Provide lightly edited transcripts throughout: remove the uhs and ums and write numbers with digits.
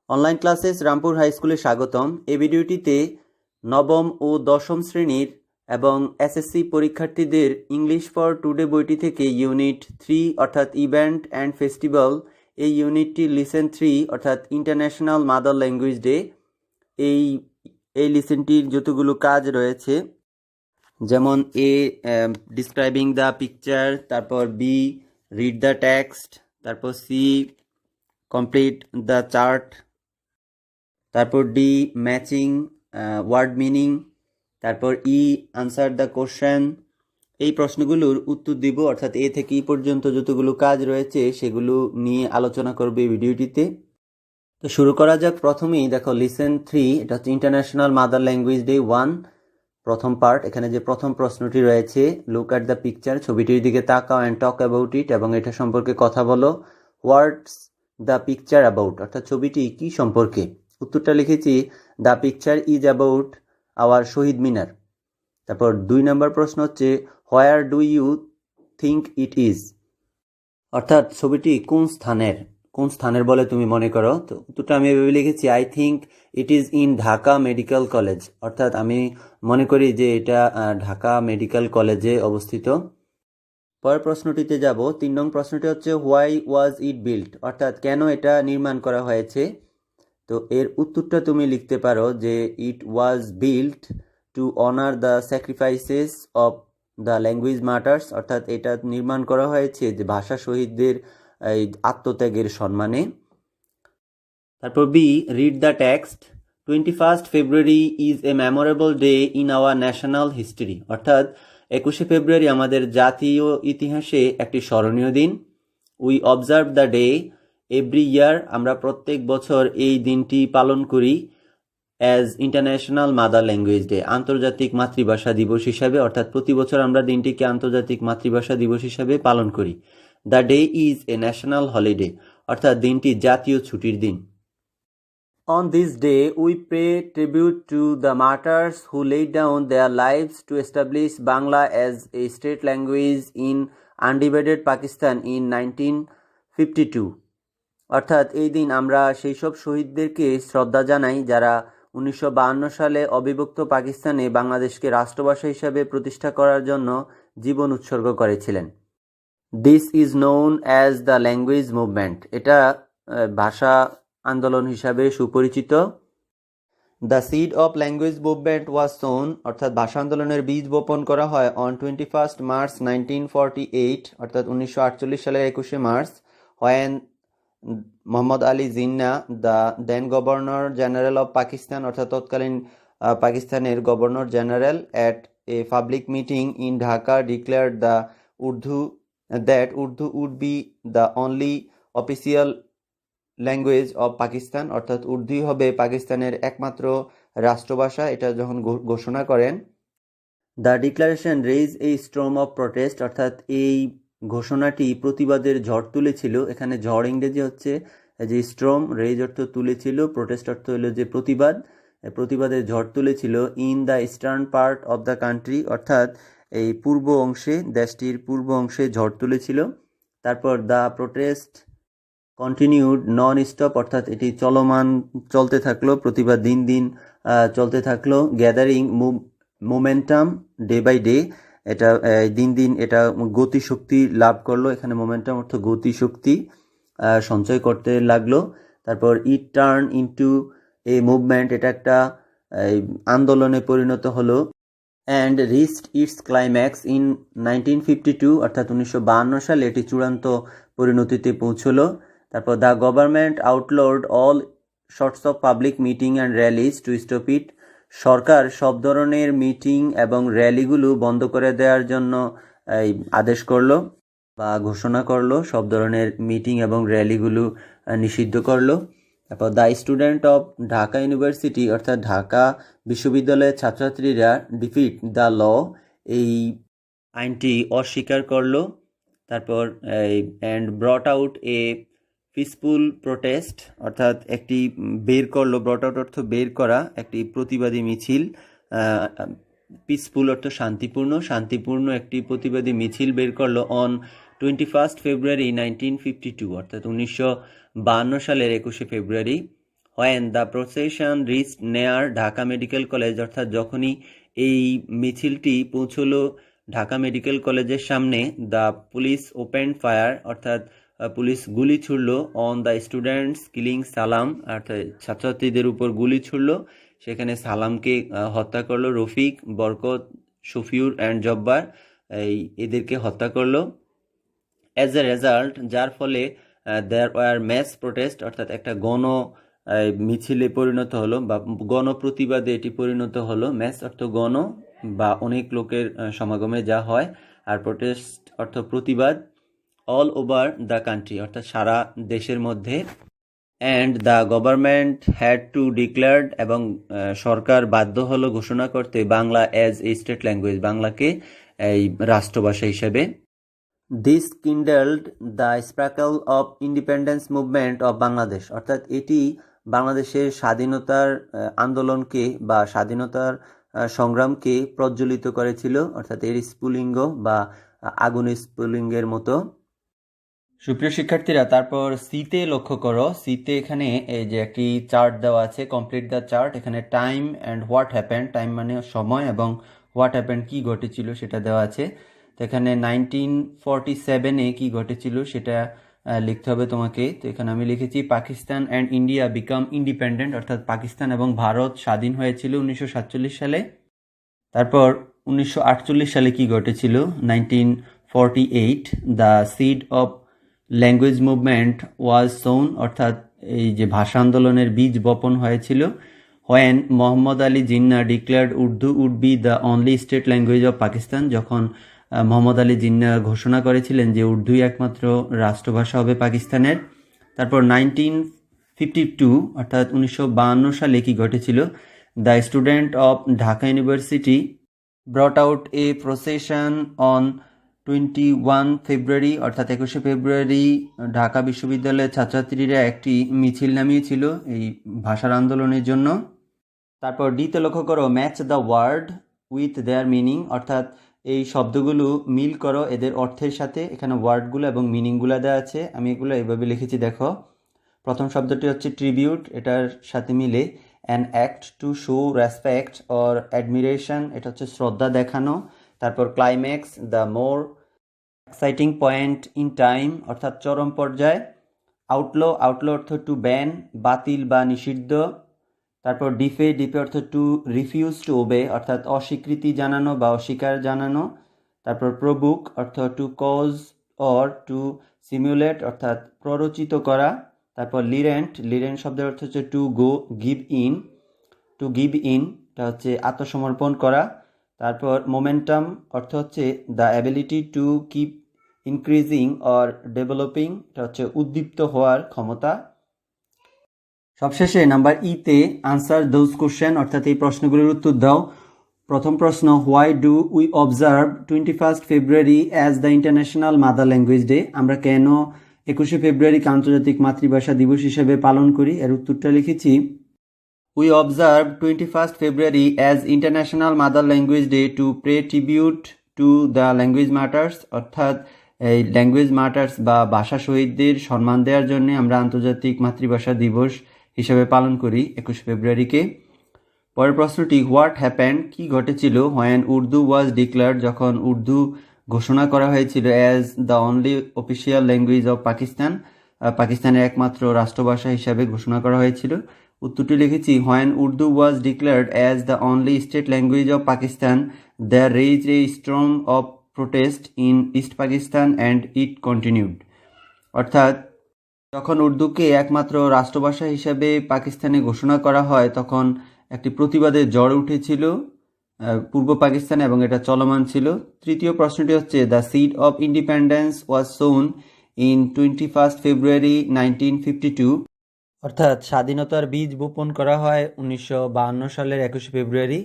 Online classes Rampur high স্কুলে স্বাগতম। এই ভিডিওটিতে নবম ও দশম শ্রেণীর এবং এসএসসি পরীক্ষার্থীদের ইংলিশ ফর টুডে বইটি থেকে ইউনিট 3 অর্থাৎ ইভেন্ট অ্যান্ড ফেস্টিভ্যাল, এই ইউনিটটি লিসেন 3 অর্থাৎ ইন্টারন্যাশনাল মাদার ল্যাঙ্গুয়েজ ডে, এই লিসেনটির যতগুলো কাজ রয়েছে, যেমন এ ডিসক্রাইবিং দ্য পিকচার, তারপর বি রিড দ্য টেক্সট, তারপর সি কমপ্লিট দ্য চার্ট, তারপর ডি ম্যাচিং ওয়ার্ড মিনিং, তারপর ই আনসার দ্য কোশ্চেন। এই প্রশ্নগুলোর উত্তর দিব, অর্থাৎ এ থেকে ই পর্যন্ত যতগুলো কাজ রয়েছে সেগুলো নিয়ে আলোচনা করবে ভিডিওটিতে। তো শুরু করা যাক। প্রথমেই দেখো লিসেন 3, এটা হচ্ছে ইন্টারন্যাশনাল মাদার ল্যাঙ্গুয়েজ ডে 1 প্রথম পার্ট। এখানে যে প্রথম প্রশ্নটি রয়েছে, লুক অ্যাট দ্য পিকচার, ছবিটির দিকে তাকাও অ্যান্ড টক অ্যাবাউট ইট, এবং এটা সম্পর্কে কথা বলো। হোয়াটস দ্য পিকচার অ্যাবাউট, অর্থাৎ ছবিটি কি সম্পর্কে। উত্তরটা লিখেছি, the picture is about our Shaheed Minar. তারপর 2 নম্বর প্রশ্ন হচ্ছে, where do you think it is, অর্থাৎ ছবিটি কোন স্থানের বলে তুমি মনে করো। তো উত্তরটা আমি এভাবে লিখেছি, I think it is in Dhaka medical college, অর্থাৎ আমি মনে করি যে এটা ঢাকা মেডিকেল কলেজে অবস্থিত। পরের প্রশ্নটিতে যাব। 3 নং প্রশ্নটি হচ্ছে, হোয়াই ওয়াজ ইট বিল্ট, অর্থাৎ কেন এটা নির্মাণ করা হয়েছে। তো এর উত্তরটা তুমি লিখতে পারো যে it was built to honour the sacrifices of the language martyrs, অর্থাৎ এটা নির্মাণ করা হয়েছে যে ভাষা শহীদদের এই আত্মত্যাগের সম্মানে। তারপর B read the text, 21 February is a memorable day in our national history, অর্থাৎ 21শে ফেব্রুয়ারি আমাদের জাতীয় ইতিহাসে একটি স্মরণীয় দিন। We observe the day every year, আমরা প্রত্যেক বছর এই দিনটি পালন করি as international mother language day, আন্তর্জাতিক মাতৃভাষা দিবস হিসাবে, অর্থাৎ প্রতি বছর আমরা দিনটিকে আন্তর্জাতিক মাতৃভাষা দিবস হিসাবে পালন করি। The day is a national holiday, অর্থাৎ দিনটি জাতীয় ছুটির দিন। On this day, we pay tribute to the martyrs who laid down their lives to establish Bangla as a state language in undivided Pakistan in 1952. অর্থাৎ এই দিন আমরা সেই সব শহীদদেরকে শ্রদ্ধা জানাই যারা 1952 সালে অবিভক্ত পাকিস্তানে বাংলাদেশকে রাষ্ট্রভাষা হিসাবে প্রতিষ্ঠা করার জন্য জীবন উৎসর্গ করেছিলেন। This is known as the language movement, এটা ভাষা আন্দোলন হিসাবে সুপরিচিত। The seed of language movement was sown, অর্থাৎ ভাষা আন্দোলনের বীজ বপন করা হয় অন 21 মার্চ 1948, অর্থাৎ 1948 সালের 21শে মার্চ, when Mohammad Ali Jinnah, the then governor general of Pakistan, অর্থাৎ তৎকালীন পাকিস্তানের governor general, at a public meeting in Dhaka declared the Urdu would be the only official language of Pakistan, অর্থাৎ উর্দুই হবে পাকিস্তানের একমাত্র রাষ্ট্রভাষা, এটা যখন ঘোষণা করেন। The declaration raise A storm of protest, অর্থাৎ এই ঘোষণাটি প্রতিবাদের ঝড় তুলেছিল। এখানে ঝড় ইংরেজি হচ্ছে যে স্টর্ম, রেইজ অর্থ তুলেছিল, প্রোটেস্ট অর্থ হলো যে প্রতিবাদের ঝড় তুলেছিল। In the eastern part of the country, অর্থাৎ এই পূর্ব অংশে, দেশটির পূর্ব অংশে ঝড় তুলেছিল। তারপর the protest continued non stop, অর্থাৎ এটি চলতে থাকলো, প্রতিবাদ দিন দিন চলতে থাকলো। Gathering momentum day by day, এটা দিন দিন এটা গতিশক্তি লাভ করলো। এখানে মোমেন্টাম অর্থ গতিশক্তি সঞ্চয় করতে লাগলো। তারপর it turn into a movement, এটা একটা আন্দোলনে পরিণত হলো। And reached its climax in 1952, অর্থাৎ 1952 সালে এটি চূড়ান্ত পরিণতিতে পৌঁছলো। তারপর the government outlawed all sorts of public meeting and rallies to stop it, সরকার সব ধরনের মিটিং এবং র্যালিগুলো বন্ধ করে দেওয়ার জন্য আদেশ করলো বা ঘোষণা করলো, সব ধরনের মিটিং এবং র্যালিগুলো নিষিদ্ধ করলো। তারপর the student of Dhaka university, অর্থাৎ ঢাকা বিশ্ববিদ্যালয়ের ছাত্রছাত্রীরা ডিফিট দ্য ল, এই আইনটি অস্বীকার করলো। তারপর and brought out a peaceful protest, অর্থাৎ একটি ব্রট আউট অর্থ বের করা, একটি প্রতিবাদী মিছিল। পিসফুল অর্থ শান্তিপূর্ণ একটি প্রতিবাদী মিছিল বের করলো অন 21 ফেব্রুয়ারি 1952, অর্থাৎ 1952 সালের 21শে ফেব্রুয়ারি। হোয়েন দ্য প্রসেশন রিচড নেয়ার ঢাকা মেডিকেল কলেজ, অর্থাৎ যখনই এই মিছিলটি পৌঁছলো ঢাকা মেডিকেল কলেজের সামনে, দ্য পুলিশ ওপেন ফায়ার, অর্থাৎ পুলিশ গুলি ছুড়ল অন দ্য স্টুডেন্টস কিলিং সালাম, অর্থাৎ ছাত্রছাত্রীদের উপর গুলি ছুড়ল, সেখানে সালামকে হত্যা করলো, রফিক, বরকত, শফিউর অ্যান্ড জব্বার এদেরকে হত্যা করলো। অ্যাজ এ রেজাল্ট, যার ফলে দেয়ার ওয়ার ম্যাস প্রোটেস্ট, অর্থাৎ একটা গণ মিছিলে পরিণত হলো বা গণ প্রতিবাদে এটি পরিণত হলো। ম্যাস অর্থ গণ বা অনেক লোকের সমাগমে যা হয়, আর প্রোটেস্ট অর্থ প্রতিবাদ। অল ওভার দ্য কান্ট্রি, অর্থাৎ সারা দেশের মধ্যে। And the government had to declared, এবং সরকার বাধ্য হলো ঘোষণা করতে Bangla as a state language, বাংলাকে এই রাষ্ট্রভাষা হিসেবে। This kindled the sparkle of independence movement of Bangladesh, অর্থাৎ এটি বাংলাদেশের স্বাধীনতার আন্দোলনকে বা স্বাধীনতার সংগ্রামকে প্রজ্বলিত করেছিল, অর্থাৎ এর স্ফুলিঙ্গ বা আগুন স্ফুলিঙ্গের মতো। সুপ্রিয় শিক্ষার্থীরা, তারপর সিতে লক্ষ্য করো। সিতে এখানে এই যে একটি চার্ট দেওয়া আছে, কমপ্লিট দ্য চার্ট। এখানে time and what happened, time মানে সময়, এবং হোয়াট হ্যাপেন্ড কি ঘটেছিল সেটা দেওয়া আছে। তো এখানে 1947-এ কি ঘটেছিল সেটা লিখতে হবে তোমাকে। তো এখানে আমি লিখেছি Pakistan and India become independent, অর্থাৎ পাকিস্তান এবং ভারত স্বাধীন হয়েছিল 1947 সালে। তারপর 1948 সালে কি ঘটেছিল, 1948 the seed of language movement was sown, অর্থাৎ এই যে ভাষা আন্দোলনের বীজ বপন হয়েছিল। When Mohammad Ali Jinnah declared Urdu would be the only state language of Pakistan, যখন মোহাম্মদ আলী জিন্নাহ ঘোষণা করেছিলেন যে উর্দুই একমাত্র রাষ্ট্রভাষা হবে পাকিস্তানের। তারপর 1952 অর্থাৎ 1952 সালে কি ঘটেছিল, the student of Dhaka university brought out a procession on 21 February, অর্থাৎ 21শে ফেব্রুয়ারি ঢাকা বিশ্ববিদ্যালয়ের ছাত্রছাত্রীরা একটি মিছিল নামিয়েছিল এই ভাষার আন্দোলনের জন্য। তারপর ডিতে লক্ষ্য করো, match the word with their meaning, অর্থাৎ এই শব্দগুলো মিল করো এদের অর্থের সাথে। এখানে ওয়ার্ডগুলো এবং মিনিংগুলো দেওয়া আছে, আমি এগুলো এইভাবে লিখেছি দেখো। প্রথম শব্দটি হচ্ছে ট্রিবিউট, এটার সাথে মিলে an act to show respect or admiration, এটা হচ্ছে শ্রদ্ধা দেখানো। তারপর climax, the more exciting point in time, অর্থাৎ চরম পর্যায়। আউটলো, আউটলো অর্থ টু ব্যান, বাতিল বা নিষিদ্ধ। তারপর ডিফে, ডিফে অর্থ টু রিফিউজ টু ওবে, অর্থাৎ অস্বীকৃতি জানানো বা অস্বীকার জানানো। তারপর প্রবুক অর্থ to cause or to simulate, অর্থাৎ প্ররোচিত করা। তারপর লিরেন্ট, লিরেন্ট শব্দের অর্থ হচ্ছে to go give in, to give in এটা হচ্ছে আত্মসমর্পণ করা। তারপর মোমেন্টাম অর্থ হচ্ছে the ability to keep increasing or developing, এটা হচ্ছে উদ্দীপ্ত হওয়ার ক্ষমতা। সবশেষে নাম্বার ইতে আনসার দোজ কোশ্চেন, অর্থাৎ এই প্রশ্নগুলির উত্তর দাও। প্রথম প্রশ্ন, why do we observe 21 February as the international mother language day, আমরা কেন 21শে ফেব্রুয়ারিকে আন্তর্জাতিক মাতৃভাষা দিবস হিসেবে পালন করি, এর উত্তরটা লিখেছি। We observe 21 February as international mother language day to pay tribute to the language martyrs, অর্থাৎ এই ল্যাঙ্গুয়েজ মাটার্স বা ভাষা শহীদদের সম্মান দেওয়ার জন্য আমরা আন্তর্জাতিক মাতৃভাষা দিবস হিসেবে পালন করি 21 ফেব্রুয়ারিকে। পরের প্রশ্নটি, হোয়াট হ্যাপেন্ড, কি ঘটেছিল, হোয়েন উর্দু ওয়াজ ডিক্লেয়ার্ড, যখন উর্দু ঘোষণা করা হয়েছিল as the only official language of Pakistan, পাকিস্তানের একমাত্র রাষ্ট্রভাষা হিসাবে ঘোষণা করা হয়েছিল। উত্তরটি লিখেছি, when Urdu was declared as the only state language of Pakistan there raised a storm of protest in East Pakistan and it continued, অর্থাৎ যখন উর্দুকে একমাত্র রাষ্ট্রভাষা হিসেবে পাকিস্তানে ঘোষণা করা হয় তখন একটি প্রতিবাদের ঝড় উঠেছিল পূর্ব পাকিস্তানে এবং এটা চলমান ছিল। তৃতীয় প্রশ্নটি হচ্ছে, the seed of independence was sown in 21 February 1952, অর্থাৎ স্বাধীনতার বীজ বপন করা হয় 1952 সালের 21 ফেব্রুয়ারি।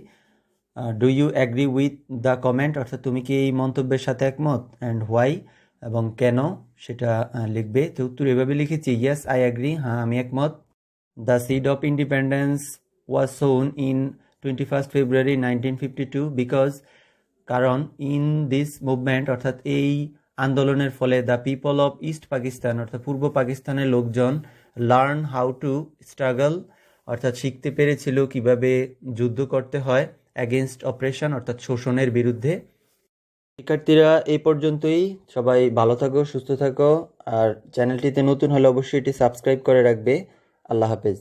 Do you agree with the comment, অর্থাৎ তুমি কি এই মন্তব্যের সাথে একমত, অ্যান্ড হোয়াই এবং কেন সেটা লিখবে। তো উত্তর এভাবে লিখেছি, ইয়েস আই অ্যাগ্রি, হ্যাঁ আমি একমত। The seed of independence was sown in 21 February 1952 because, কারণ ইন দিস মুভমেন্ট, অর্থাৎ এই আন্দোলনের ফলে the people of East Pakistan, অর্থাৎ পূর্ব পাকিস্তানের লোকজন লার্ন হাউ টু স্ট্রাগল, অর্থাৎ শিখতে পেরেছিল কিভাবে যুদ্ধ করতে হয় অ্যাগেনস্ট অপারেশন অর্থাৎ শোষণের বিরুদ্ধে। শিক্ষার্থীরা এই পর্যন্তই। সবাই ভালো থাকো, সুস্থ থাকো, আর চ্যানেলটিতে নতুন হলে অবশ্যই এটি সাবস্ক্রাইব করে রাখবে। আল্লাহ হাফেজ।